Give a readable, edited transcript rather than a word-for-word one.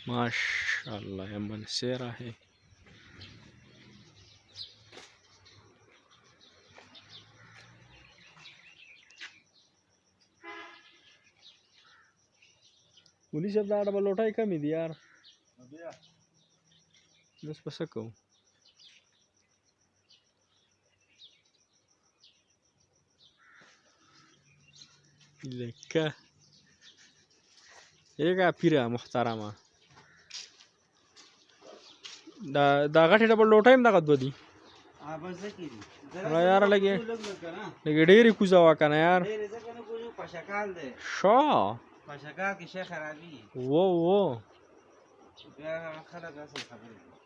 माशाल्लाह ये मनसेरा है। पुलिस अब दाड़ा बलोटा ही कमी दी यार बस पसको لك يا پیره محترمه دا غټه ډبل لوټایم دغه دو دي بس ذکر را یار لګي لګي ډېری کوزا وکنه یار ډېر ځکه نه کوجو پشکال دی شو پشکال کې شي خرابي وو بیا خلک اصل خبرې